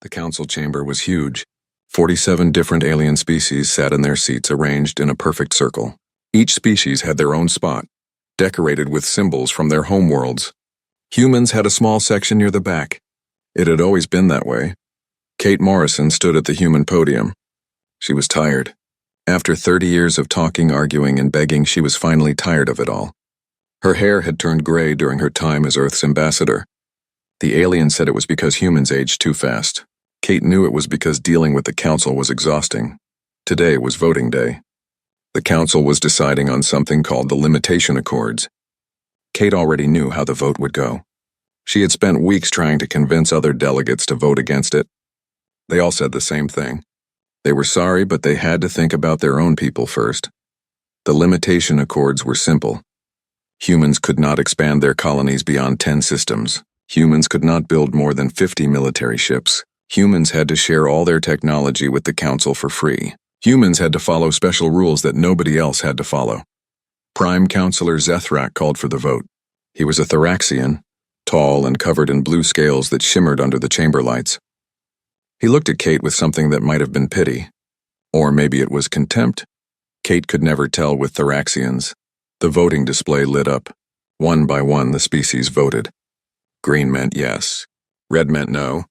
The council chamber was huge. 47 different alien species sat in their seats arranged in a perfect circle. Each species had their own spot, decorated with symbols from their homeworlds. Humans had a small section near the back. It had always been that way. Kate Morrison stood at the human podium. She was tired. After 30 years of talking, arguing, and begging, she was finally tired of it all. Her hair had turned gray during her time as Earth's ambassador. The alien said it was because humans aged too fast. Kate knew it was because dealing with the council was exhausting. Today was voting day. The council was deciding on something called the Limitation Accords. Kate already knew how the vote would go. She had spent weeks trying to convince other delegates to vote against it. They all said the same thing. They were sorry, but they had to think about their own people first. The Limitation Accords were simple. Humans could not expand their colonies beyond 10 systems. Humans could not build more than 50 military ships. Humans had to share all their technology with the council for free. Humans had to follow special rules that nobody else had to follow. Prime Counselor Zethrak called for the vote. He was a Thoraxian, tall and covered in blue scales that shimmered under the chamber lights. He looked at Kate with something that might have been pity. Or maybe it was contempt. Kate could never tell with Thoraxians. The voting display lit up. One by one, the species voted. Green meant yes. Red meant no.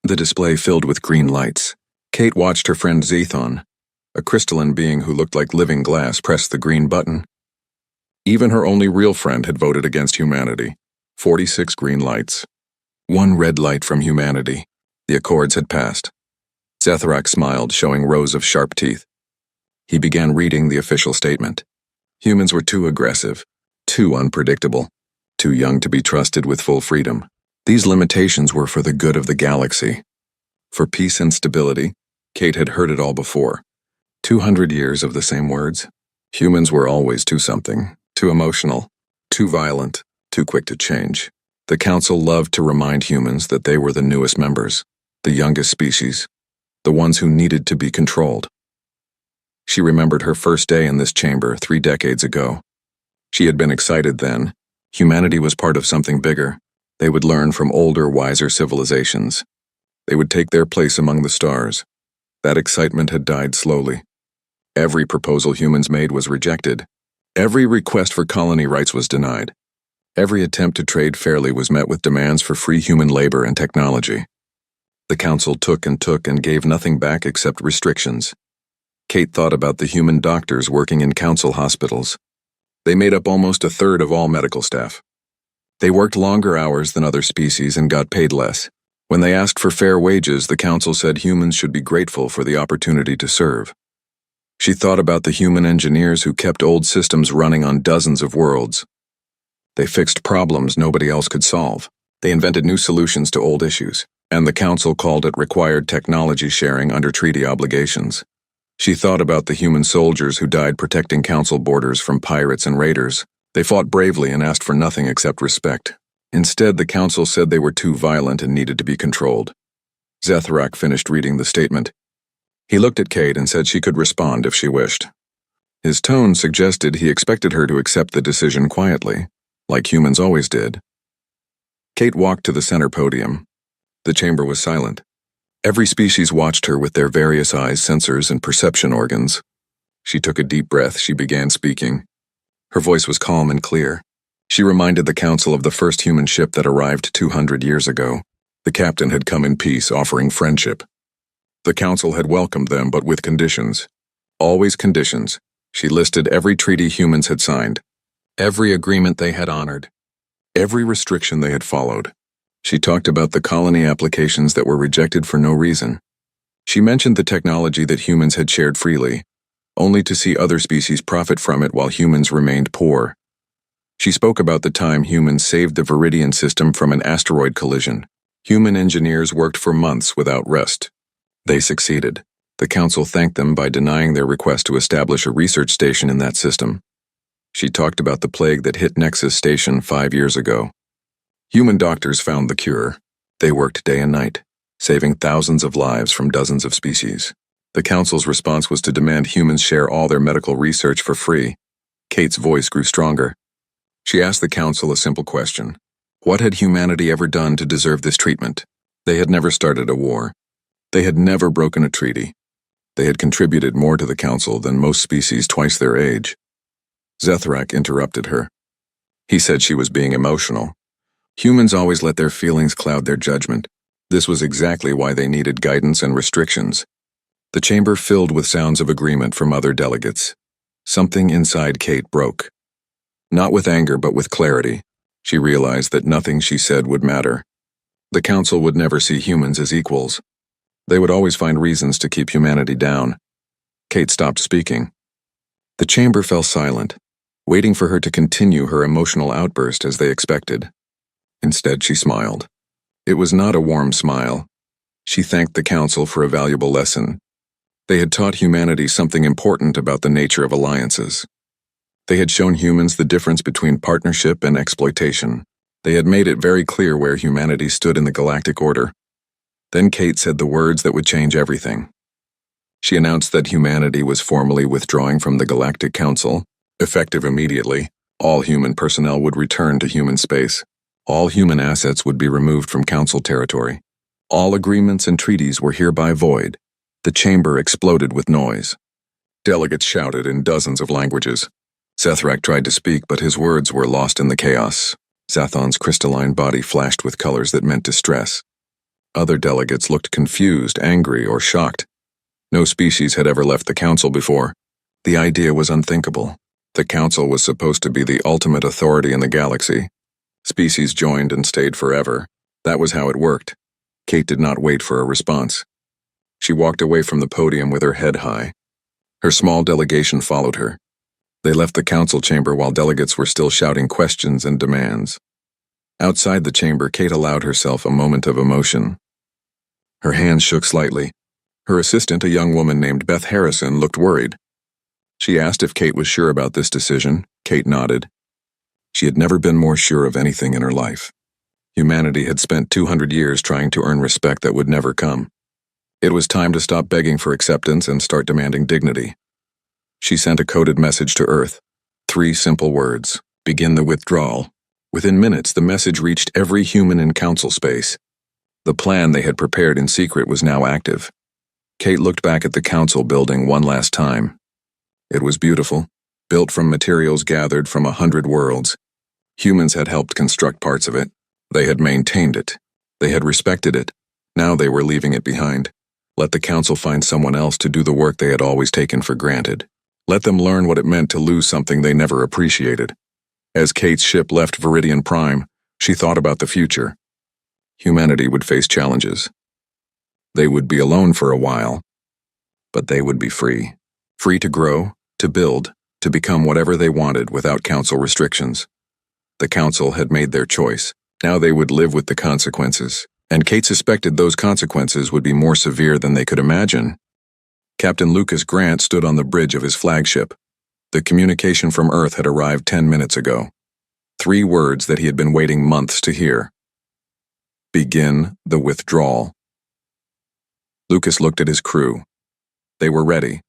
The display filled with green lights. Kate watched her friend Zethon, a crystalline being who looked like living glass, press the green button. Even her only real friend had voted against humanity. 46 green lights. One red light from humanity. The accords had passed. Zethrak smiled, showing rows of sharp teeth. He began reading the official statement. Humans were too aggressive, too unpredictable, too young to be trusted with full freedom. These limitations were for the good of the galaxy. For peace and stability, Kate had heard it all before. 200 years of the same words. Humans were always too something, too emotional, too violent, too quick to change. The council loved to remind humans that they were the newest members, the youngest species, the ones who needed to be controlled. She remembered her first day in this chamber 3 decades ago. She had been excited then. Humanity was part of something bigger. They would learn from older, wiser civilizations. They would take their place among the stars. That excitement had died slowly. Every proposal humans made was rejected. Every request for colony rights was denied. Every attempt to trade fairly was met with demands for free human labor and technology. The council took and gave nothing back except restrictions. Kate thought about the human doctors working in council hospitals. They made up almost a third of all medical staff. They worked longer hours than other species and got paid less. When they asked for fair wages, the council said humans should be grateful for the opportunity to serve. She thought about the human engineers who kept old systems running on dozens of worlds. They fixed problems nobody else could solve. They invented new solutions to old issues, and the council called it required technology sharing under treaty obligations. She thought about the human soldiers who died protecting council borders from pirates and raiders. They fought bravely and asked for nothing except respect. Instead, the council said they were too violent and needed to be controlled. Zethrak finished reading the statement. He looked at Kate and said she could respond if she wished. His tone suggested he expected her to accept the decision quietly, like humans always did. Kate walked to the center podium. The chamber was silent. Every species watched her with their various eyes, sensors, and perception organs. She took a deep breath. She began speaking. Her voice was calm and clear. She reminded the council of the first human ship that arrived 200 years ago. The captain had come in peace, offering friendship. The council had welcomed them, but with conditions. Always conditions. She listed every treaty humans had signed, every agreement they had honored, every restriction they had followed. She talked about the colony applications that were rejected for no reason. She mentioned the technology that humans had shared freely, only to see other species profit from it while humans remained poor. She spoke about the time humans saved the Viridian system from an asteroid collision. Human engineers worked for months without rest. They succeeded. The council thanked them by denying their request to establish a research station in that system. She talked about the plague that hit Nexus Station 5 years ago. Human doctors found the cure. They worked day and night, saving thousands of lives from dozens of species. The council's response was to demand humans share all their medical research for free. Kate's voice grew stronger. She asked the council a simple question. What had humanity ever done to deserve this treatment? They had never started a war. They had never broken a treaty. They had contributed more to the council than most species twice their age. Zethrak interrupted her. He said she was being emotional. Humans always let their feelings cloud their judgment. This was exactly why they needed guidance and restrictions. The chamber filled with sounds of agreement from other delegates. Something inside Kate broke. Not with anger, but with clarity. She realized that nothing she said would matter. The council would never see humans as equals. They would always find reasons to keep humanity down. Kate stopped speaking. The chamber fell silent, waiting for her to continue her emotional outburst as they expected. Instead, she smiled. It was not a warm smile. She thanked the council for a valuable lesson. They had taught humanity something important about the nature of alliances. They had shown humans the difference between partnership and exploitation. They had made it very clear where humanity stood in the galactic order. Then Kate said the words that would change everything. She announced that humanity was formally withdrawing from the Galactic Council. Effective immediately, all human personnel would return to human space. All human assets would be removed from Council territory. All agreements and treaties were hereby void. The chamber exploded with noise. Delegates shouted in dozens of languages. Zethrak tried to speak, but his words were lost in the chaos. Zathon's crystalline body flashed with colors that meant distress. Other delegates looked confused, angry, or shocked. No species had ever left the council before. The idea was unthinkable. The council was supposed to be the ultimate authority in the galaxy. Species joined and stayed forever. That was how it worked. Kate did not wait for a response. She walked away from the podium with her head high. Her small delegation followed her. They left the council chamber while delegates were still shouting questions and demands. Outside the chamber, Kate allowed herself a moment of emotion. Her hands shook slightly. Her assistant, a young woman named Beth Harrison, looked worried. She asked if Kate was sure about this decision. Kate nodded. She had never been more sure of anything in her life. Humanity had spent 200 years trying to earn respect that would never come. It was time to stop begging for acceptance and start demanding dignity. She sent a coded message to Earth. 3 simple words. Begin the withdrawal. Within minutes, the message reached every human in council space. The plan they had prepared in secret was now active. Kate looked back at the council building one last time. It was beautiful, built from materials gathered from 100 worlds. Humans had helped construct parts of it. They had maintained it. They had respected it. Now they were leaving it behind. Let the council find someone else to do the work they had always taken for granted. Let them learn what it meant to lose something they never appreciated. As Kate's ship left Viridian Prime, she thought about the future. Humanity would face challenges. They would be alone for a while, but they would be free. Free to grow, to build, to become whatever they wanted without council restrictions. The council had made their choice. Now they would live with the consequences, and Kate suspected those consequences would be more severe than they could imagine. Captain Lucas Grant stood on the bridge of his flagship. The communication from Earth had arrived 10 minutes ago. 3 words that he had been waiting months to hear. Begin the withdrawal. Lucas looked at his crew. They were ready.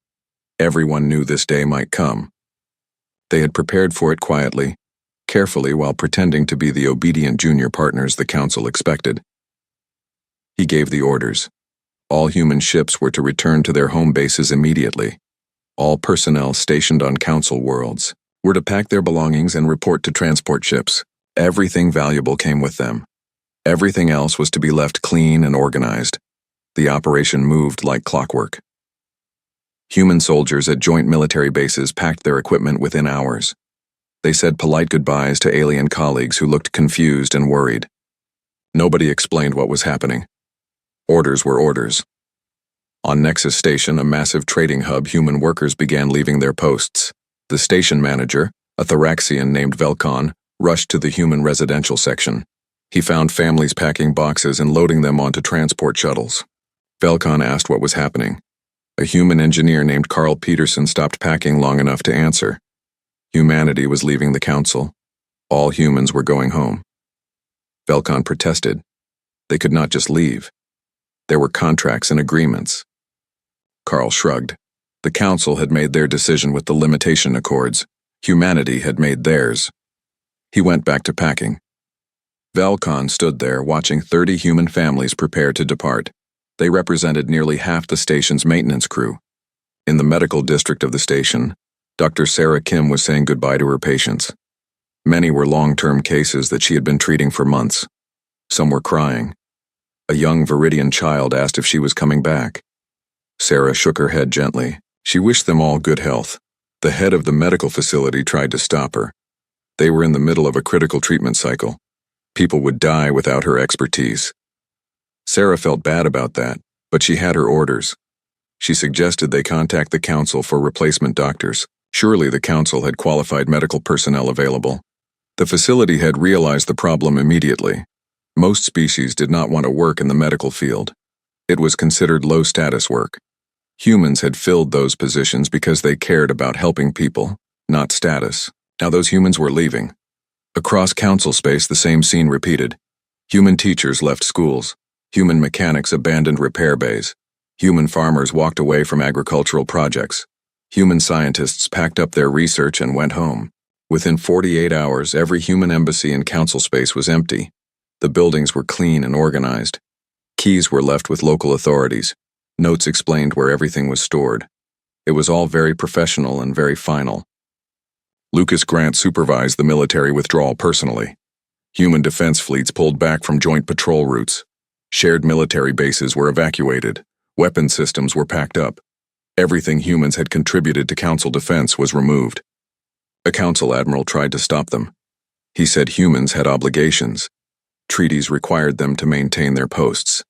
Everyone knew this day might come. They had prepared for it quietly, carefully, while pretending to be the obedient junior partners the council expected. He gave the orders. All human ships were to return to their home bases immediately. All personnel stationed on council worlds were to pack their belongings and report to transport ships. Everything valuable came with them. Everything else was to be left clean and organized. The operation moved like clockwork. Human soldiers at joint military bases packed their equipment within hours. They said polite goodbyes to alien colleagues who looked confused and worried. Nobody explained what was happening. Orders were orders. On Nexus Station, a massive trading hub, human workers began leaving their posts. The station manager, a Thoraxian named Velkon, rushed to the human residential section. He found families packing boxes and loading them onto transport shuttles. Velkon asked what was happening. A human engineer named Carl Peterson stopped packing long enough to answer. Humanity was leaving the council. All humans were going home. Velkon protested. They could not just leave. There were contracts and agreements. Carl shrugged. The council had made their decision with the limitation accords. Humanity had made theirs. He went back to packing. Velkon stood there watching 30 human families prepare to depart. They represented nearly half the station's maintenance crew. In the medical district of the station, Dr. Sarah Kim was saying goodbye to her patients. Many were long-term cases that she had been treating for months. Some were crying. A young Viridian child asked if she was coming back. Sarah shook her head gently. She wished them all good health. The head of the medical facility tried to stop her. They were in the middle of a critical treatment cycle. People would die without her expertise. Sarah felt bad about that, but she had her orders. She suggested they contact the council for replacement doctors. Surely the council had qualified medical personnel available. The facility had realized the problem immediately. Most species did not want to work in the medical field. It was considered low-status work. Humans had filled those positions because they cared about helping people, not status. Now those humans were leaving. Across council space, the same scene repeated. Human teachers left schools. Human mechanics abandoned repair bays. Human farmers walked away from agricultural projects. Human scientists packed up their research and went home. Within 48 hours, every human embassy in council space was empty. The buildings were clean and organized. Keys were left with local authorities. Notes explained where everything was stored. It was all very professional and very final. Lucas Grant supervised the military withdrawal personally. Human defense fleets pulled back from joint patrol routes. Shared military bases were evacuated. Weapon systems were packed up. Everything humans had contributed to council defense was removed. A council admiral tried to stop them. He said humans had obligations. Treaties required them to maintain their posts.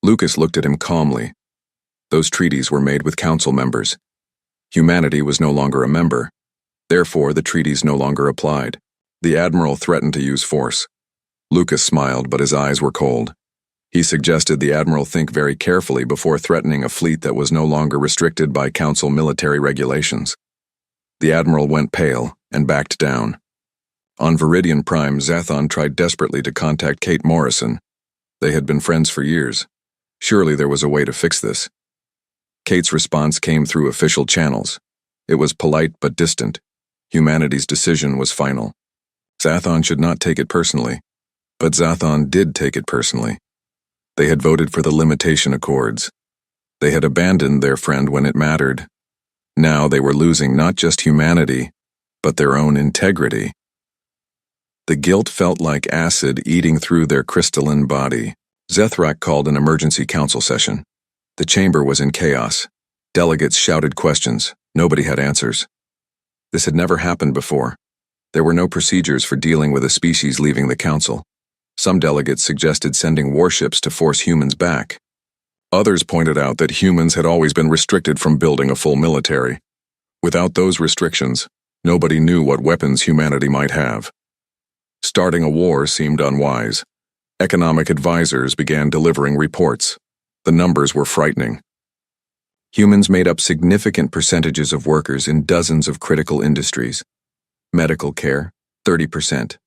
Lucas looked at him calmly. Those treaties were made with council members. Humanity was no longer a member. Therefore, the treaties no longer applied. The admiral threatened to use force. Lucas smiled, but his eyes were cold. He suggested the admiral think very carefully before threatening a fleet that was no longer restricted by council military regulations. The admiral went pale and backed down. On Viridian Prime, Zathon tried desperately to contact Kate Morrison. They had been friends for years. Surely there was a way to fix this. Kate's response came through official channels. It was polite but distant. Humanity's decision was final. Zathon should not take it personally. But Zathon did take it personally. They had voted for the limitation accords. They had abandoned their friend when it mattered. Now they were losing not just humanity, but their own integrity. The guilt felt like acid eating through their crystalline body. Zethrak called an emergency council session. The chamber was in chaos. Delegates shouted questions. Nobody had answers. This had never happened before. There were no procedures for dealing with a species leaving the council. Some delegates suggested sending warships to force humans back. Others pointed out that humans had always been restricted from building a full military. Without those restrictions, nobody knew what weapons humanity might have. Starting a war seemed unwise. Economic advisors began delivering reports. The numbers were frightening. Humans made up significant percentages of workers in dozens of critical industries. Medical care, 30%.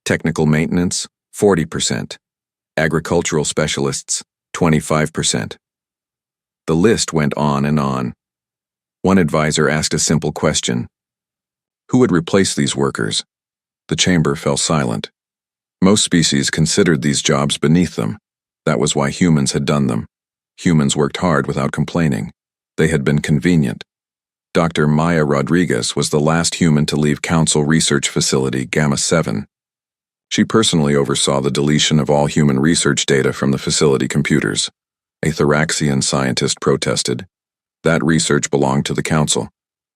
Technical maintenance, 40%. Agricultural specialists, 25%. The list went on and on. One advisor asked a simple question. Who would replace these workers? The chamber fell silent. Most species considered these jobs beneath them. That was why humans had done them. Humans worked hard without complaining. They had been convenient. Dr. Maya Rodriguez was the last human to leave Council Research Facility Gamma 7. She personally oversaw the deletion of all human research data from the facility computers. A Thoraxian scientist protested. That research belonged to the Council.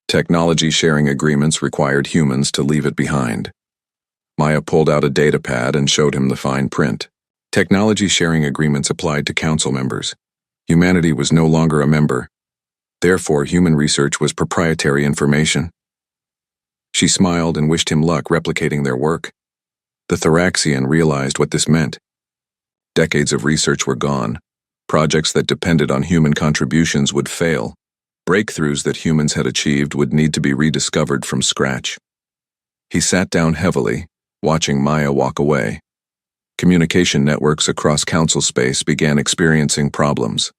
Technology sharing agreements required humans to leave it behind. Maya pulled out a data pad and showed him the fine print. Technology sharing agreements applied to Council members. Humanity was no longer a member. Therefore, human research was proprietary information. She smiled and wished him luck replicating their work. The Thoraxian realized what this meant. Decades of research were gone. Projects that depended on human contributions would fail. Breakthroughs that humans had achieved would need to be rediscovered from scratch. He sat down heavily, watching Maya walk away. Communication networks across council space began experiencing problems.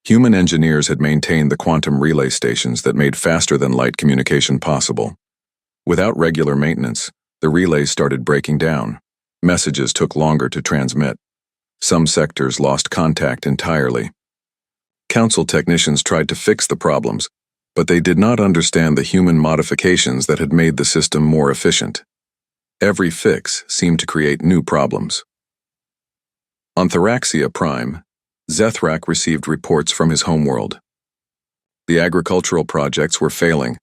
Human engineers had maintained the quantum relay stations that made faster-than-light communication possible. Without regular maintenance, the relays started breaking down. Messages took longer to transmit. Some sectors lost contact entirely. Council technicians tried to fix the problems, but they did not understand the human modifications that had made the system more efficient. Every fix seemed to create new problems. On Theraxia Prime, Zethrak received reports from his homeworld. The agricultural projects were failing.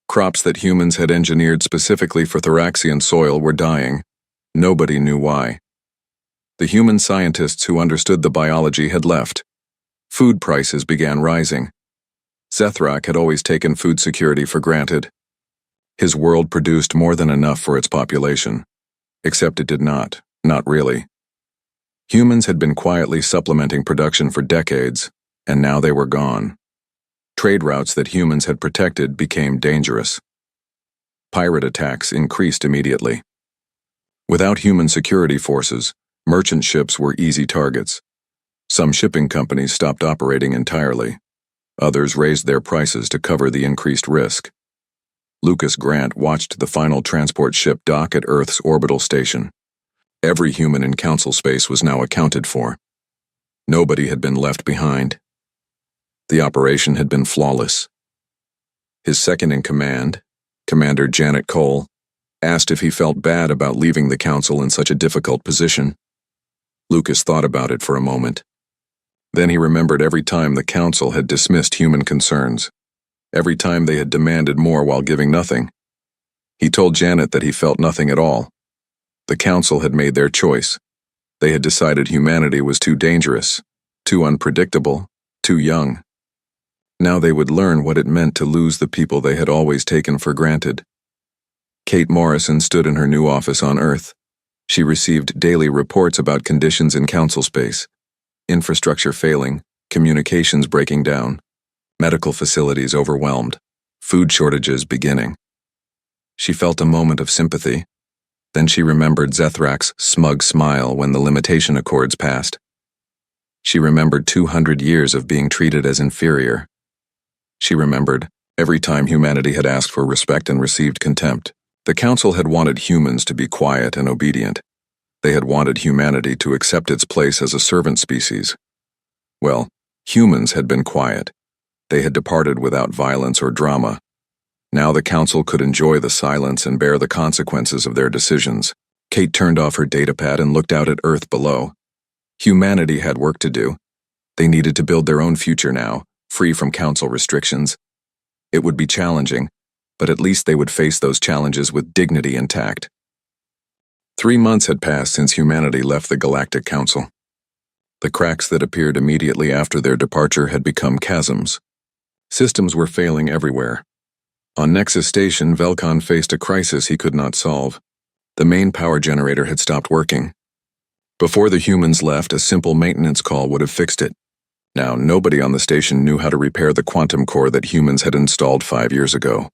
Crops that humans had engineered specifically for Theraxian soil were dying. Nobody knew why. The human scientists who understood the biology had left. Food prices began rising. Zethrak had always taken food security for granted. His world produced more than enough for its population. Except it did not really. Humans had been quietly supplementing production for decades, and now they were gone. Trade routes that humans had protected became dangerous. Pirate attacks increased immediately. Without human security forces, merchant ships were easy targets. Some shipping companies stopped operating entirely. Others raised their prices to cover the increased risk. Lucas Grant watched the final transport ship dock at Earth's orbital station. Every human in Council space was now accounted for. Nobody had been left behind. The operation had been flawless. His second-in-command, Commander Janet Cole, asked if he felt bad about leaving the Council in such a difficult position. Lucas thought about it for a moment. Then he remembered every time the Council had dismissed human concerns, every time they had demanded more while giving nothing. He told Janet that he felt nothing at all. The Council had made their choice. They had decided humanity was too dangerous, too unpredictable, too young. Now they would learn what it meant to lose the people they had always taken for granted. Kate Morrison stood in her new office on Earth. She received daily reports about conditions in Council space. Infrastructure failing, communications breaking down, medical facilities overwhelmed, food shortages beginning. She felt a moment of sympathy. Then she remembered Zethrak's smug smile when the limitation accords passed. She remembered 200 years of being treated as inferior. She remembered every time humanity had asked for respect and received contempt. The Council had wanted humans to be quiet and obedient. They had wanted humanity to accept its place as a servant species. Well, humans had been quiet. They had departed without violence or drama. Now the Council could enjoy the silence and bear the consequences of their decisions. Kate turned off her datapad and looked out at Earth below. Humanity had work to do. They needed to build their own future now, free from Council restrictions. It would be challenging, but at least they would face those challenges with dignity intact. 3 months had passed since humanity left the Galactic Council. The cracks that appeared immediately after their departure had become chasms. Systems were failing everywhere. On Nexus Station, Velcon faced a crisis he could not solve. The main power generator had stopped working. Before the humans left, a simple maintenance call would have fixed it. Now, nobody on the station knew how to repair the quantum core that humans had installed 5 years ago.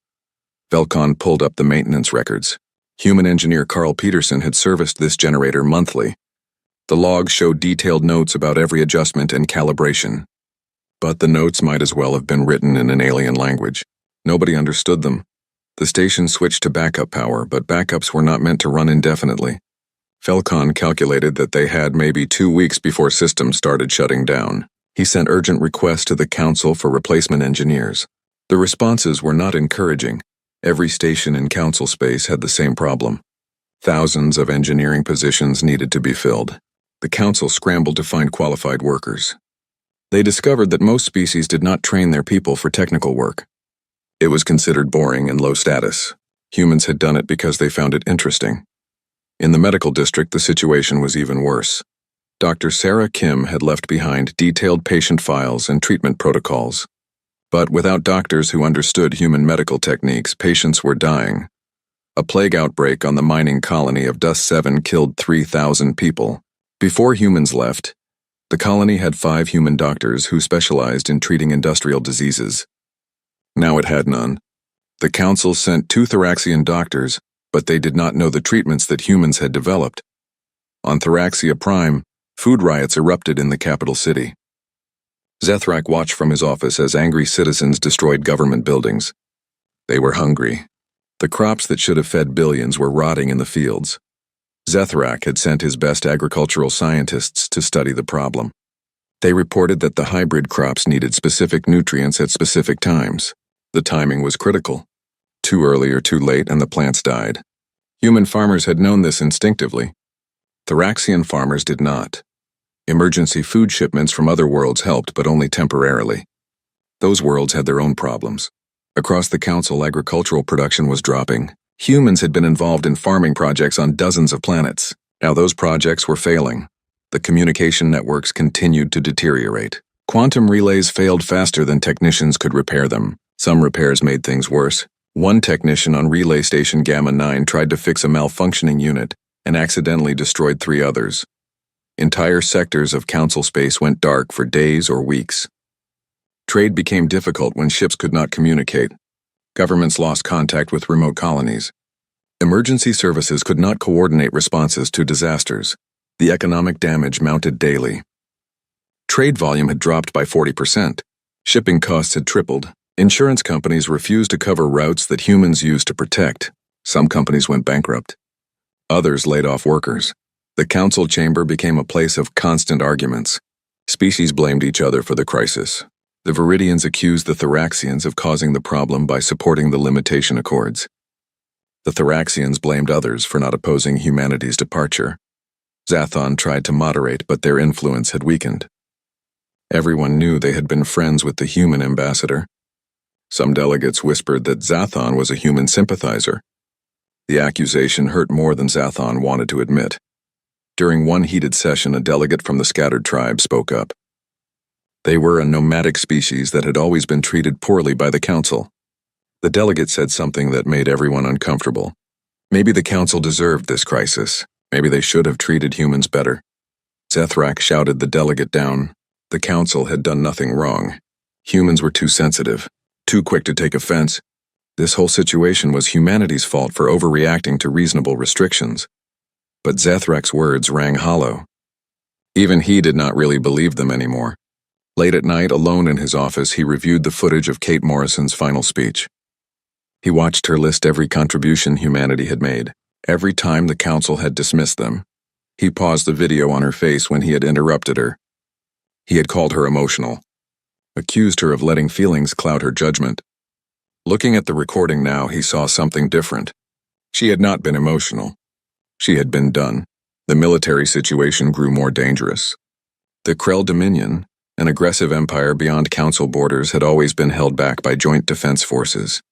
Velcon pulled up the maintenance records. Human engineer Carl Peterson had serviced this generator monthly. The logs showed detailed notes about every adjustment and calibration. But the notes might as well have been written in an alien language. Nobody understood them. The station switched to backup power, but backups were not meant to run indefinitely. Velcon calculated that they had maybe 2 weeks before systems started shutting down. He sent urgent requests to the Council for replacement engineers. The responses were not encouraging. Every station in Council space had the same problem. Thousands of engineering positions needed to be filled. The Council scrambled to find qualified workers. They discovered that most species did not train their people for technical work. It was considered boring and low status. Humans had done it because they found it interesting. In the medical district, the situation was even worse. Dr. Sarah Kim had left behind detailed patient files and treatment protocols. But without doctors who understood human medical techniques, patients were dying. A plague outbreak on the mining colony of Dust 7 killed 3,000 people. Before humans left, the colony had 5 human doctors who specialized in treating industrial diseases. Now it had none. The Council sent 2 Theraxian doctors, but they did not know the treatments that humans had developed. On Theraxia Prime, food riots erupted in the capital city. Zethrak watched from his office as angry citizens destroyed government buildings. They were hungry. The crops that should have fed billions were rotting in the fields. Zethrak had sent his best agricultural scientists to study the problem. They reported that the hybrid crops needed specific nutrients at specific times. The timing was critical. Too early or too late and the plants died. Human farmers had known this instinctively. Thraxian farmers did not. Emergency food shipments from other worlds helped, but only temporarily. Those worlds had their own problems. Across the council, agricultural production was dropping. Humans had been involved in farming projects on dozens of planets. Now those projects were failing. The communication networks continued to deteriorate. Quantum relays failed faster than technicians could repair them. Some repairs made things worse. One technician on Relay Station Gamma 9 tried to fix a malfunctioning unit and accidentally destroyed 3 others. Entire sectors of council space went dark for days or weeks. Trade became difficult when ships could not communicate. Governments lost contact with remote colonies. Emergency services could not coordinate responses to disasters. The economic damage mounted daily. Trade volume had dropped by 40%. Shipping costs had tripled. Insurance companies refused to cover routes that humans used to protect. Some companies went bankrupt. Others laid off workers. The council chamber became a place of constant arguments. Species blamed each other for the crisis. The Viridians accused the Thraxians of causing the problem by supporting the limitation accords. The Thraxians blamed others for not opposing humanity's departure. Zathon tried to moderate, but their influence had weakened. Everyone knew they had been friends with the human ambassador. Some delegates whispered that Zathon was a human sympathizer. The accusation hurt more than Zathon wanted to admit. During one heated session, a delegate from the scattered tribe spoke up. They were a nomadic species that had always been treated poorly by the council. The delegate said something that made everyone uncomfortable. Maybe the council deserved this crisis. Maybe they should have treated humans better. Zethrak shouted the delegate down. The council had done nothing wrong. Humans were too sensitive, too quick to take offense. This whole situation was humanity's fault for overreacting to reasonable restrictions. But Zethrak's words rang hollow. Even he did not really believe them anymore. Late at night, alone in his office, he reviewed the footage of Kate Morrison's final speech. He watched her list every contribution humanity had made, every time the council had dismissed them. He paused the video on her face when he had interrupted her. He had called her emotional, accused her of letting feelings cloud her judgment. Looking at the recording now, he saw something different. She had not been emotional. She had been done. The military situation grew more dangerous. The Krell Dominion, an aggressive empire beyond council borders, had always been held back by joint defense forces.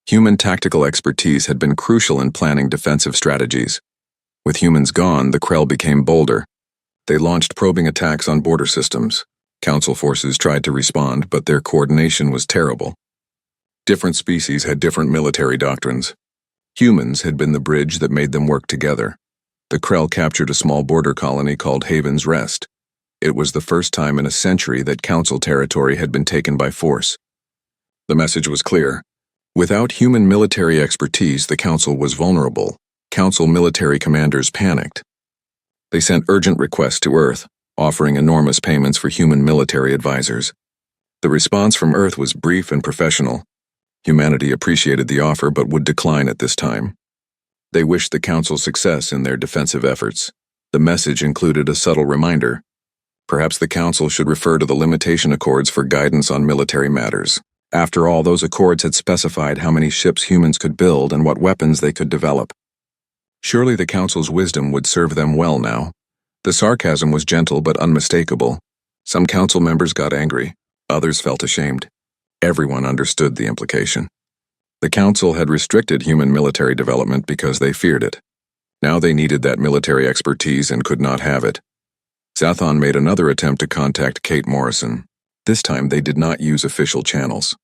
Human tactical expertise had been crucial in planning defensive strategies. With humans gone, the Krell became bolder. They launched probing attacks on border systems. Council forces tried to respond, but their coordination was terrible. Different species had different military doctrines. Humans had been the bridge that made them work together. The Krell captured a small border colony called Haven's Rest. It was the first time in a century that council territory had been taken by force. The message was clear. Without human military expertise, the council was vulnerable. Council military commanders panicked. They sent urgent requests to Earth, offering enormous payments for human military advisors. The response from Earth was brief and professional. Humanity appreciated the offer but would decline at this time. They wished the council success in their defensive efforts. The message included a subtle reminder. Perhaps the council should refer to the limitation accords for guidance on military matters. After all, those accords had specified how many ships humans could build and what weapons they could develop. Surely the council's wisdom would serve them well now. The sarcasm was gentle but unmistakable. Some council members got angry. Others felt ashamed. Everyone understood the implication. The council had restricted human military development because they feared it. Now they needed that military expertise and could not have it. Zathon made another attempt to contact Kate Morrison. This time they did not use official channels.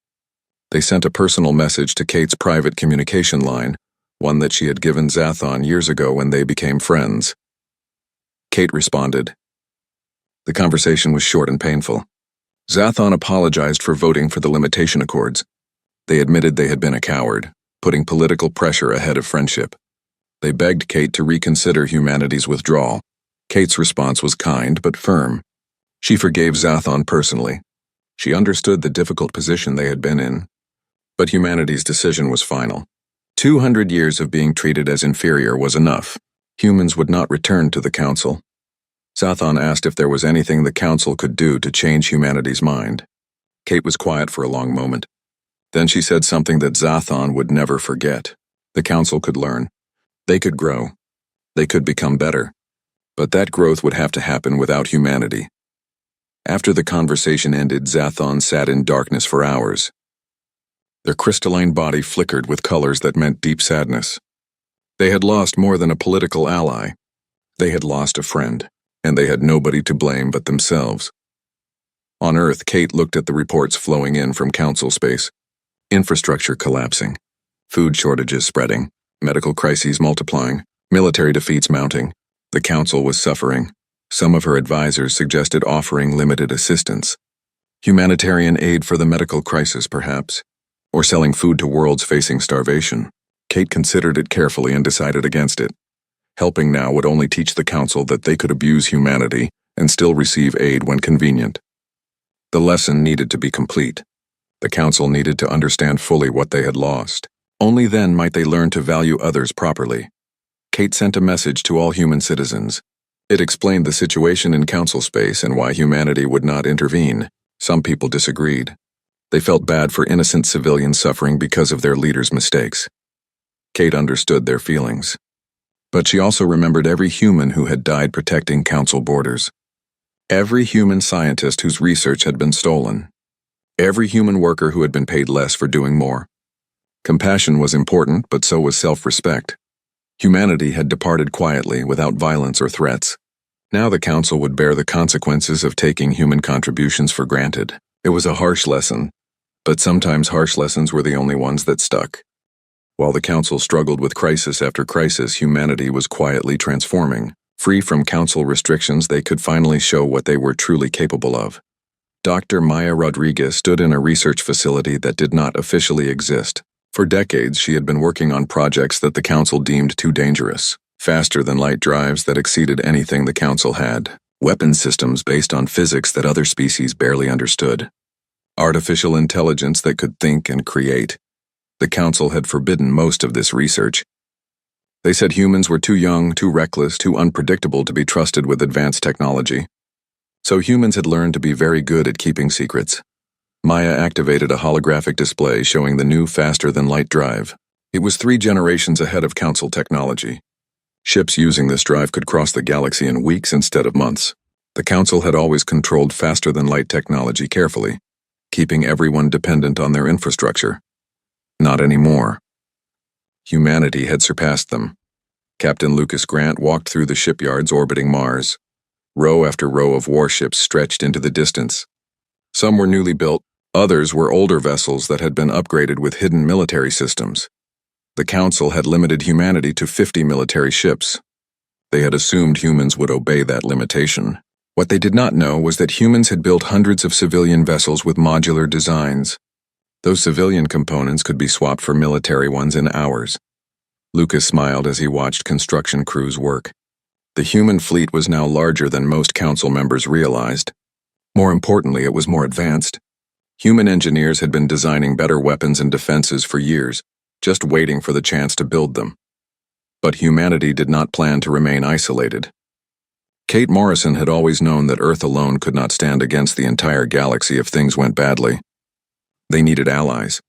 They sent a personal message to Kate's private communication line, one that she had given Zathon years ago when they became friends. Kate responded. The conversation was short and painful. Zathon apologized for voting for the limitation accords. They admitted they had been a coward, putting political pressure ahead of friendship. They begged Kate to reconsider humanity's withdrawal. Kate's response was kind but firm. She forgave Zathon personally. She understood the difficult position they had been in. But humanity's decision was final. 200 years of being treated as inferior was enough. Humans would not return to the Council. Zathon asked if there was anything the Council could do to change humanity's mind. Kate was quiet for a long moment. Then she said something that Zathon would never forget. The Council could learn. They could grow. They could become better. But that growth would have to happen without humanity. After the conversation ended, Zathon sat in darkness for hours. Their crystalline body flickered with colors that meant deep sadness. They had lost more than a political ally. They had lost a friend, and they had nobody to blame but themselves. On Earth, Kate looked at the reports flowing in from Council space. Infrastructure collapsing, food shortages spreading, medical crises multiplying, military defeats mounting. The Council was suffering. Some of her advisors suggested offering limited assistance. Humanitarian aid for the medical crisis, perhaps, or selling food to worlds facing starvation. Kate considered it carefully and decided against it. Helping now would only teach the Council that they could abuse humanity and still receive aid when convenient. The lesson needed to be complete. The Council needed to understand fully what they had lost. Only then might they learn to value others properly. Kate sent a message to all human citizens. It explained the situation in Council space and why humanity would not intervene. Some people disagreed. They felt bad for innocent civilians suffering because of their leaders' mistakes. Kate understood their feelings. But she also remembered every human who had died protecting Council borders. Every human scientist whose research had been stolen. Every human worker who had been paid less for doing more. Compassion was important, but so was self-respect. Humanity had departed quietly, without violence or threats. Now the Council would bear the consequences of taking human contributions for granted. It was a harsh lesson, but sometimes harsh lessons were the only ones that stuck. While the Council struggled with crisis after crisis, humanity was quietly transforming. Free from Council restrictions, they could finally show what they were truly capable of. Dr. Maya Rodriguez stood in a research facility that did not officially exist. For decades, she had been working on projects that the Council deemed too dangerous. Faster-than-light drives that exceeded anything the Council had. Weapon systems based on physics that other species barely understood. Artificial intelligence that could think and create. The Council had forbidden most of this research. They said humans were too young, too reckless, too unpredictable to be trusted with advanced technology. So humans had learned to be very good at keeping secrets. Maya activated a holographic display showing the new faster-than-light drive. It was 3 generations ahead of Council technology. Ships using this drive could cross the galaxy in weeks instead of months. The Council had always controlled faster-than-light technology carefully, keeping everyone dependent on their infrastructure. Not anymore. Humanity had surpassed them. Captain Lucas Grant walked through the shipyards orbiting Mars. Row after row of warships stretched into the distance. Some were newly built, others were older vessels that had been upgraded with hidden military systems. The Council had limited humanity to 50 military ships. They had assumed humans would obey that limitation. What they did not know was that humans had built hundreds of civilian vessels with modular designs. Those civilian components could be swapped for military ones in hours. Lucas smiled as he watched construction crews work. The human fleet was now larger than most Council members realized. More importantly, it was more advanced. Human engineers had been designing better weapons and defenses for years, just waiting for the chance to build them. But humanity did not plan to remain isolated. Kate Morrison had always known that Earth alone could not stand against the entire galaxy if things went badly. They needed allies.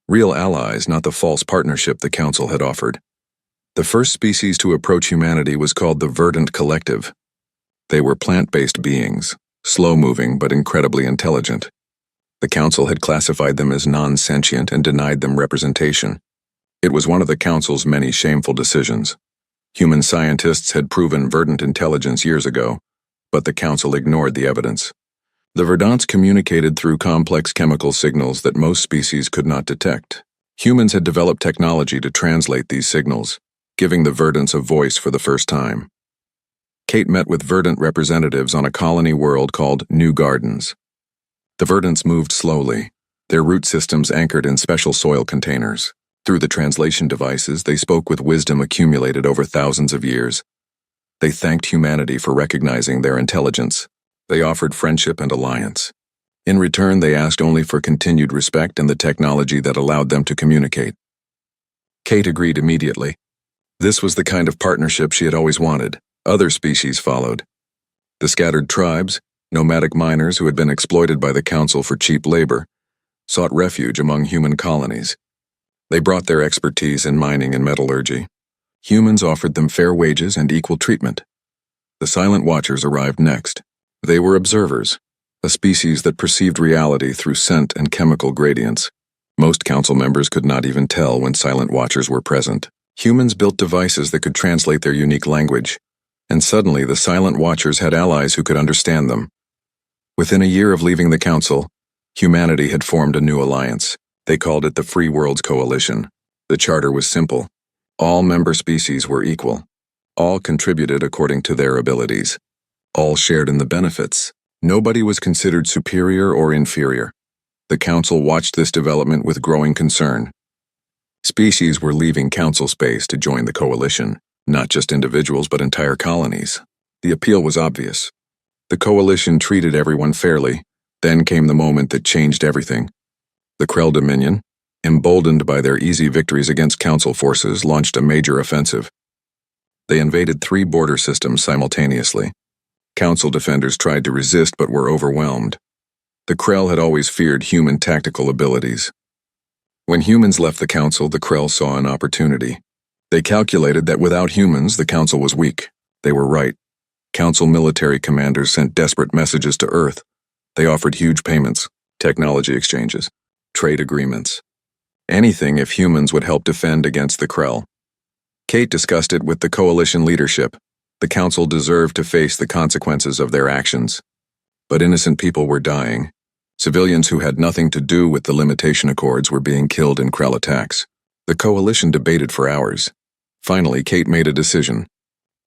Real allies, not the false partnership the Council had offered. The first species to approach humanity was called the Verdant Collective. They were plant-based beings, slow-moving but incredibly intelligent. The Council had classified them as non-sentient and denied them representation. It was one of the Council's many shameful decisions. Human scientists had proven verdant intelligence years ago, but the Council ignored the evidence. The Verdants communicated through complex chemical signals that most species could not detect. Humans had developed technology to translate these signals, giving the Verdants a voice for the first time. Kate met with Verdant representatives on a colony world called New Gardens. The Verdants moved slowly, their root systems anchored in special soil containers. Through the translation devices, they spoke with wisdom accumulated over thousands of years. They thanked humanity for recognizing their intelligence. They offered friendship and alliance. In return, they asked only for continued respect and the technology that allowed them to communicate. Kate agreed immediately. This was the kind of partnership she had always wanted. Other species followed. The scattered tribes, nomadic miners who had been exploited by the Council for cheap labor, sought refuge among human colonies. They brought their expertise in mining and metallurgy. Humans offered them fair wages and equal treatment. The Silent Watchers arrived next. They were observers, a species that perceived reality through scent and chemical gradients. Most council members could not even tell when Silent Watchers were present. Humans built devices that could translate their unique language, and suddenly the Silent Watchers had allies who could understand them. Within a year of leaving the council, humanity had formed a new alliance. They called it the Free Worlds Coalition. The charter was simple. All member species were equal. All contributed according to their abilities. All shared in the benefits. Nobody was considered superior or inferior. The council watched this development with growing concern. Species were leaving council space to join the coalition, not just individuals but entire colonies. The appeal was obvious. The coalition treated everyone fairly. Then came the moment that changed everything. The Krell Dominion, emboldened by their easy victories against council forces, launched a major offensive. They invaded 3 border systems simultaneously. Council defenders tried to resist but were overwhelmed. The Krell had always feared human tactical abilities. When humans left the council, the Krell saw an opportunity. They calculated that without humans, the council was weak. They were right. Council military commanders sent desperate messages to Earth. They offered huge payments, technology exchanges, trade agreements. Anything if humans would help defend against the Krell. Kate discussed it with the coalition leadership. The council deserved to face the consequences of their actions. But innocent people were dying. Civilians who had nothing to do with the limitation accords were being killed in Krell attacks. The coalition debated for hours. Finally, Kate made a decision.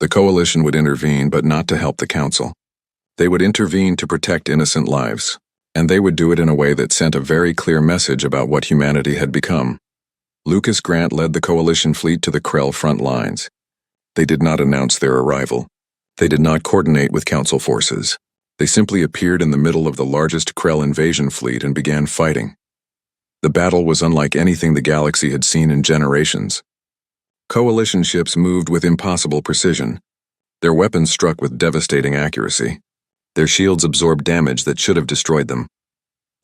The coalition would intervene, but not to help the council. They would intervene to protect innocent lives, and they would do it in a way that sent a very clear message about what humanity had become. Lucas Grant led the coalition fleet to the Krell front lines. They did not announce their arrival. They did not coordinate with council forces. They simply appeared in the middle of the largest Krell invasion fleet and began fighting. The battle was unlike anything the galaxy had seen in generations. Coalition ships moved with impossible precision. Their weapons struck with devastating accuracy. Their shields absorbed damage that should have destroyed them.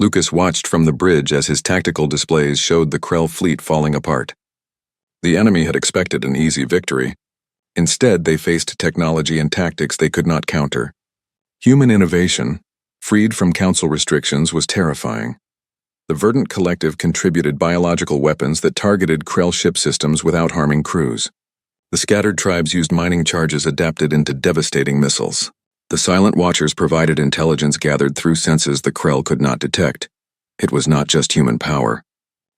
Lucas watched from the bridge as his tactical displays showed the Krell fleet falling apart. The enemy had expected an easy victory. Instead, they faced technology and tactics they could not counter. Human innovation, freed from council restrictions, was terrifying. The Verdant Collective contributed biological weapons that targeted Krell ship systems without harming crews. The scattered tribes used mining charges adapted into devastating missiles. The Silent Watchers provided intelligence gathered through senses the Krell could not detect. It was not just human power.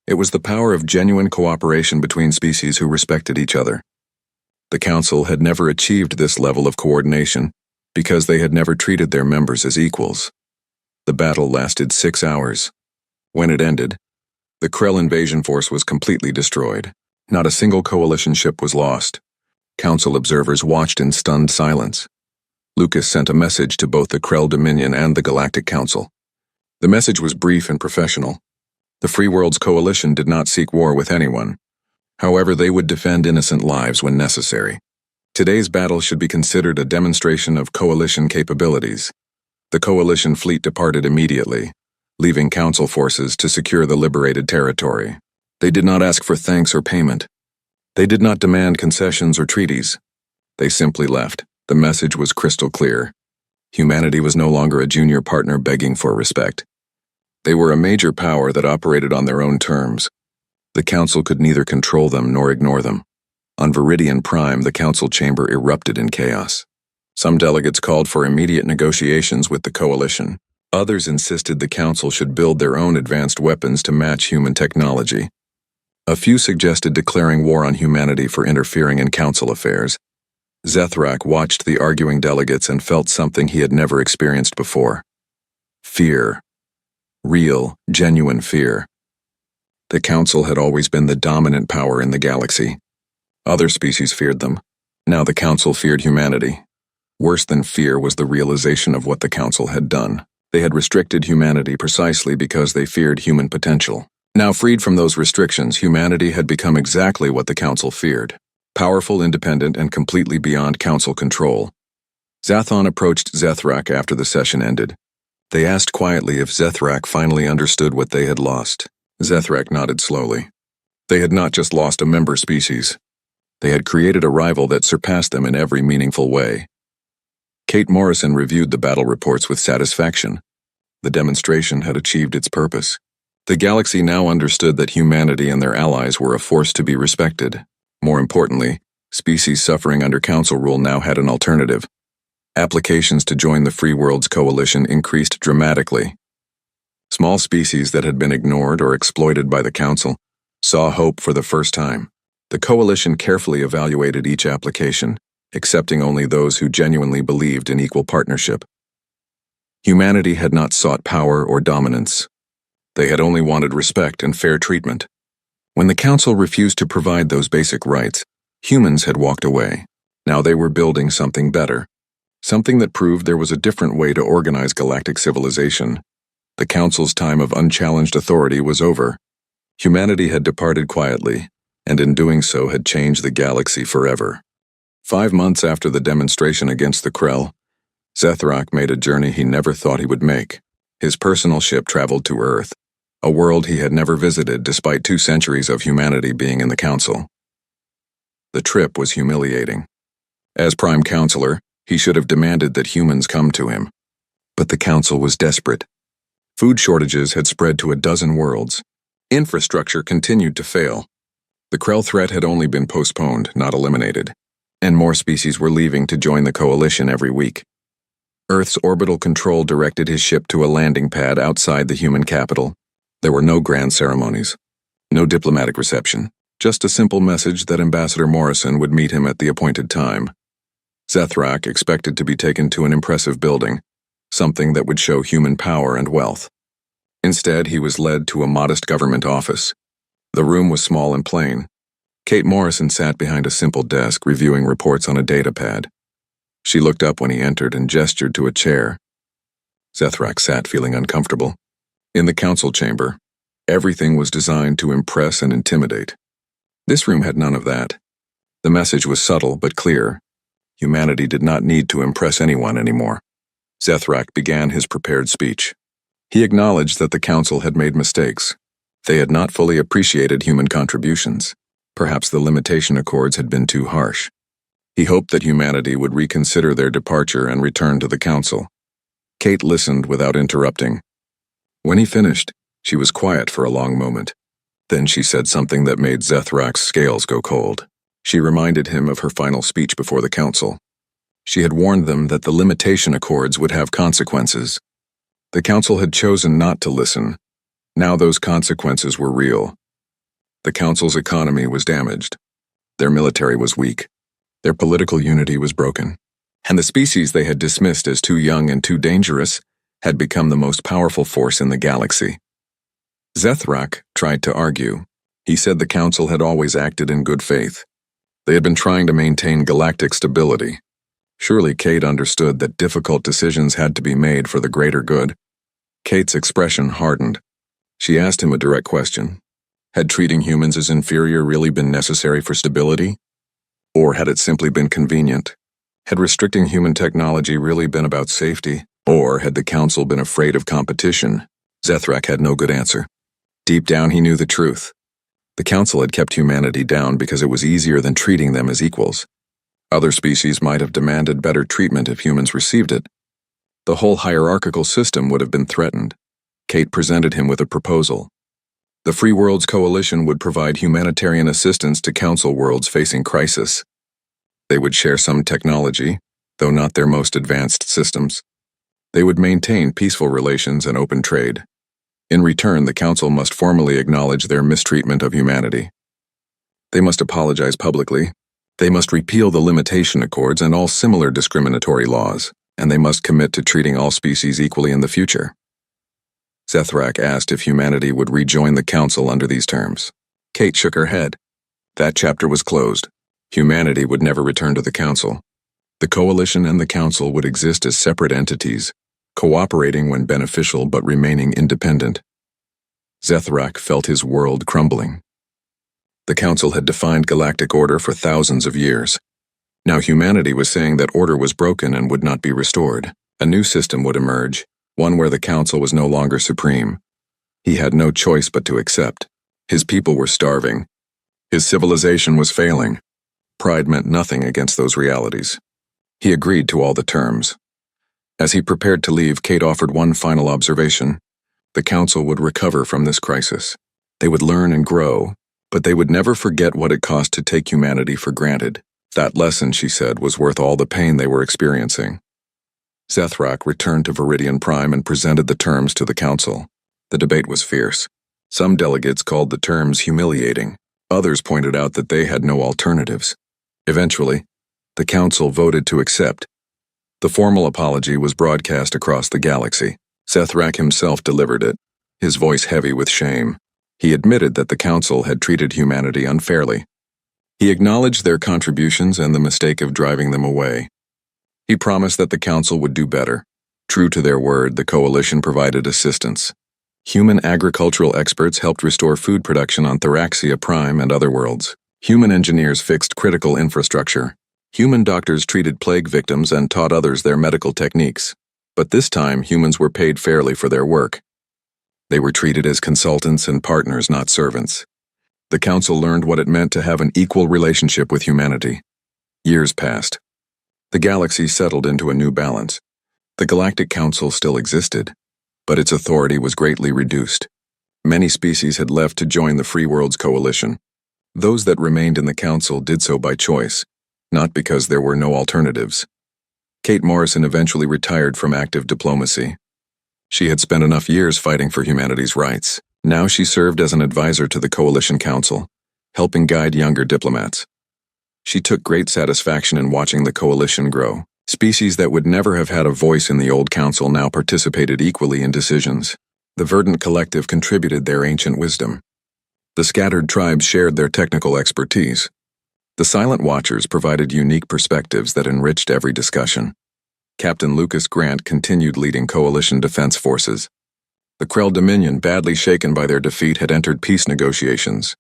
It was the power of genuine cooperation between species who respected each other. The Council had never achieved this level of coordination because they had never treated their members as equals. The battle lasted 6 hours. When it ended, the Krell invasion force was completely destroyed. Not a single coalition ship was lost. Council observers watched in stunned silence. Lucas sent a message to both the Krell Dominion and the Galactic Council. The message was brief and professional. The Free Worlds Coalition did not seek war with anyone. However, they would defend innocent lives when necessary. Today's battle should be considered a demonstration of coalition capabilities. The coalition fleet departed immediately, leaving council forces to secure the liberated territory. They did not ask for thanks or payment. They did not demand concessions or treaties. They simply left. The message was crystal clear. Humanity was no longer a junior partner begging for respect. They were a major power that operated on their own terms. The council could neither control them nor ignore them. On Viridian Prime, the council chamber erupted in chaos. Some delegates called for immediate negotiations with the coalition. Others insisted the council should build their own advanced weapons to match human technology. A few suggested declaring war on humanity for interfering in council affairs. Zethrak watched the arguing delegates and felt something he had never experienced before. Fear. Real, genuine fear. The council had always been the dominant power in the galaxy. Other species feared them. Now the council feared humanity. Worse than fear was the realization of what the council had done. They had restricted humanity precisely because they feared human potential. Now freed from those restrictions, humanity had become exactly what the council feared. Powerful, independent, and completely beyond council control. Zathon approached Zethrak after the session ended. They asked quietly if Zethrak finally understood what they had lost. Zethrak nodded slowly. They had not just lost a member species. They had created a rival that surpassed them in every meaningful way. Kate Morrison reviewed the battle reports with satisfaction. The demonstration had achieved its purpose. The galaxy now understood that humanity and their allies were a force to be respected. More importantly, species suffering under council rule now had an alternative. Applications to join the Free Worlds Coalition increased dramatically. Small species that had been ignored or exploited by the council saw hope for the first time. The coalition carefully evaluated each application, accepting only those who genuinely believed in equal partnership. Humanity had not sought power or dominance. They had only wanted respect and fair treatment. When the council refused to provide those basic rights, humans had walked away. Now they were building something better. Something that proved there was a different way to organize galactic civilization. The council's time of unchallenged authority was over. Humanity had departed quietly, and in doing so had changed the galaxy forever. 5 months after the demonstration against the Krell, Zethrak made a journey he never thought he would make. His personal ship traveled to Earth, a world he had never visited despite 2 centuries of humanity being in the council. The trip was humiliating. As Prime Counselor, he should have demanded that humans come to him. But the council was desperate. Food shortages had spread to a dozen worlds. Infrastructure continued to fail. The Krell threat had only been postponed, not eliminated, and more species were leaving to join the coalition every week. Earth's orbital control directed his ship to a landing pad outside the human capital. There were no grand ceremonies, no diplomatic reception, just a simple message that Ambassador Morrison would meet him at the appointed time. Zethrak expected to be taken to an impressive building, something that would show human power and wealth. Instead, he was led to a modest government office. The room was small and plain. Kate Morrison sat behind a simple desk reviewing reports on a data pad. She looked up when he entered and gestured to a chair. Zethrak sat feeling uncomfortable. In the council chamber, everything was designed to impress and intimidate. This room had none of that. The message was subtle but clear. Humanity did not need to impress anyone anymore. Zethrak began his prepared speech. He acknowledged that the council had made mistakes. They had not fully appreciated human contributions. Perhaps the limitation accords had been too harsh. He hoped that humanity would reconsider their departure and return to the council. Kate listened without interrupting. When he finished, she was quiet for a long moment. Then she said something that made Zethrak's scales go cold. She reminded him of her final speech before the council. She had warned them that the limitation accords would have consequences. The council had chosen not to listen. Now those consequences were real. The council's economy was damaged. Their military was weak. Their political unity was broken. And the species they had dismissed as too young and too dangerous had become the most powerful force in the galaxy. Zethrak tried to argue. He said the council had always acted in good faith. They had been trying to maintain galactic stability. Surely Kate understood that difficult decisions had to be made for the greater good. Kate's expression hardened. She asked him a direct question. Had treating humans as inferior really been necessary for stability? Or had it simply been convenient? Had restricting human technology really been about safety? Or had the council been afraid of competition? Zethrak had no good answer. Deep down he knew the truth. The council had kept humanity down because it was easier than treating them as equals. Other species might have demanded better treatment if humans received it. The whole hierarchical system would have been threatened. Kate presented him with a proposal. The Free Worlds Coalition would provide humanitarian assistance to council worlds facing crisis. They would share some technology, though not their most advanced systems. They would maintain peaceful relations and open trade. In return, the council must formally acknowledge their mistreatment of humanity. They must apologize publicly. They must repeal the limitation accords and all similar discriminatory laws, and they must commit to treating all species equally in the future. Zethrak asked if humanity would rejoin the council under these terms. Kate shook her head. That chapter was closed. Humanity would never return to the council. The coalition and the council would exist as separate entities, cooperating when beneficial but remaining independent. Zethrak felt his world crumbling. The Council had defined galactic order for thousands of years. Now humanity was saying that order was broken and would not be restored. A new system would emerge, one where the Council was no longer supreme. He had no choice but to accept. His people were starving. His civilization was failing. Pride meant nothing against those realities. He agreed to all the terms. As he prepared to leave, Kate offered one final observation. The Council would recover from this crisis. They would learn and grow, but they would never forget what it cost to take humanity for granted. That lesson, she said, was worth all the pain they were experiencing. Zethrak returned to Viridian Prime and presented the terms to the Council. The debate was fierce. Some delegates called the terms humiliating. Others pointed out that they had no alternatives. Eventually, the Council voted to accept. The formal apology was broadcast across the galaxy. Zethrak himself delivered it, his voice heavy with shame. He admitted that the Council had treated humanity unfairly. He acknowledged their contributions and the mistake of driving them away. He promised that the Council would do better. True to their word, the Coalition provided assistance. Human agricultural experts helped restore food production on Theraxia Prime and other worlds. Human engineers fixed critical infrastructure. Human doctors treated plague victims and taught others their medical techniques. But this time, humans were paid fairly for their work. They were treated as consultants and partners, not servants. The Council learned what it meant to have an equal relationship with humanity. Years passed. The galaxy settled into a new balance. The Galactic Council still existed, but its authority was greatly reduced. Many species had left to join the Free Worlds Coalition. Those that remained in the Council did so by choice, not because there were no alternatives. Kate Morrison eventually retired from active diplomacy. She had spent enough years fighting for humanity's rights. Now she served as an advisor to the Coalition Council, helping guide younger diplomats. She took great satisfaction in watching the Coalition grow. Species that would never have had a voice in the old Council now participated equally in decisions. The Verdant Collective contributed their ancient wisdom. The scattered tribes shared their technical expertise. The Silent Watchers provided unique perspectives that enriched every discussion. Captain Lucas Grant continued leading Coalition defense forces. The Krell Dominion, badly shaken by their defeat, had entered peace negotiations.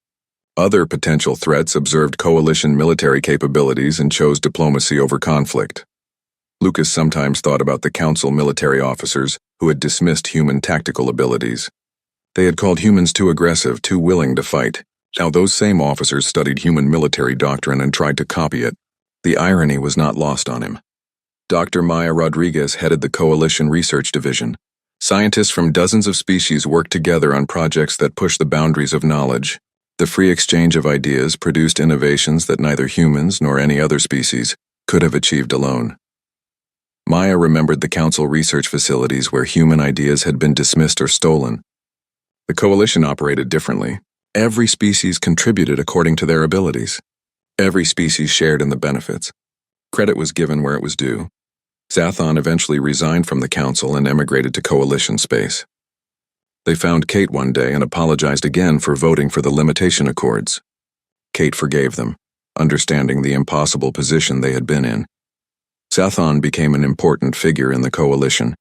Other potential threats observed Coalition military capabilities and chose diplomacy over conflict. Lucas sometimes thought about the Council military officers who had dismissed human tactical abilities. They had called humans too aggressive, too willing to fight. Now those same officers studied human military doctrine and tried to copy it. The irony was not lost on him. Dr. Maya Rodriguez headed the Coalition Research Division. Scientists from dozens of species worked together on projects that pushed the boundaries of knowledge. The free exchange of ideas produced innovations that neither humans nor any other species could have achieved alone. Maya remembered the Council research facilities where human ideas had been dismissed or stolen. The Coalition operated differently. Every species contributed according to their abilities. Every species shared in the benefits. Credit was given where it was due. Zathon eventually resigned from the Council and emigrated to Coalition space. They found Kate one day and apologized again for voting for the limitation accords. Kate forgave them, understanding the impossible position they had been in. Zathon became an important figure in the Coalition,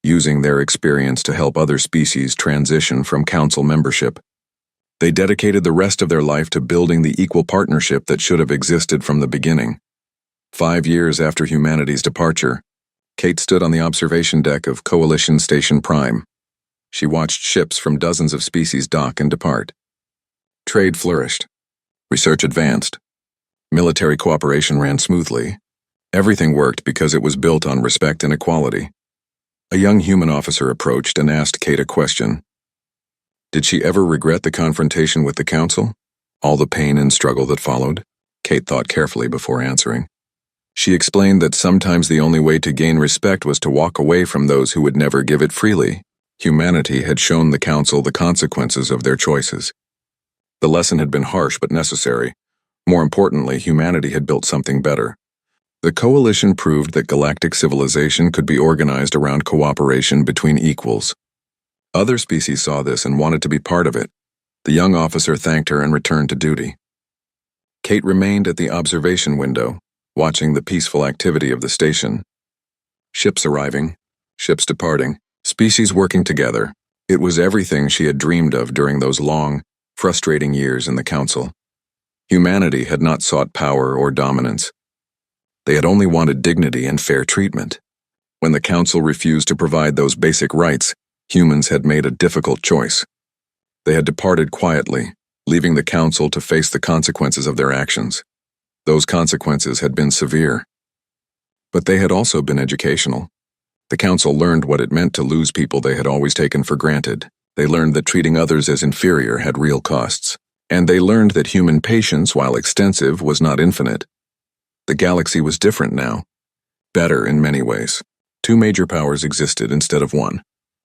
using their experience to help other species transition from Council membership. They dedicated the rest of their life to building the equal partnership that should have existed from the beginning. 5 years after humanity's departure, Kate stood on the observation deck of Coalition Station Prime. She watched ships from dozens of species dock and depart. Trade flourished. Research advanced. Military cooperation ran smoothly. Everything worked because it was built on respect and equality. A young human officer approached and asked Kate a question. Did she ever regret the confrontation with the Council? All the pain and struggle that followed? Kate thought carefully before answering. She explained that sometimes the only way to gain respect was to walk away from those who would never give it freely. Humanity had shown the Council the consequences of their choices. The lesson had been harsh but necessary. More importantly, humanity had built something better. The Coalition proved that galactic civilization could be organized around cooperation between equals. Other species saw this and wanted to be part of it. The young officer thanked her and returned to duty. Kate remained at the observation window, watching the peaceful activity of the station. Ships arriving, ships departing, species working together. It was everything she had dreamed of during those long, frustrating years in the Council. Humanity had not sought power or dominance. They had only wanted dignity and fair treatment. When the Council refused to provide those basic rights, humans had made a difficult choice. They had departed quietly, leaving the Council to face the consequences of their actions. Those consequences had been severe. But they had also been educational. The Council learned what it meant to lose people they had always taken for granted. They learned that treating others as inferior had real costs. And they learned that human patience, while extensive, was not infinite. The galaxy was different now. Better in many ways. Two major powers existed instead of one.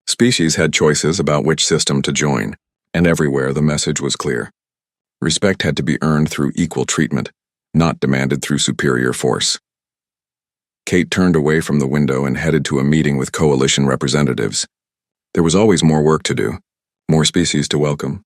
Species had choices about which system to join, and everywhere the message was clear. Respect had to be earned through equal treatment, not demanded through superior force. Kate turned away from the window and headed to a meeting with coalition representatives. There was always more work to do, more species to welcome,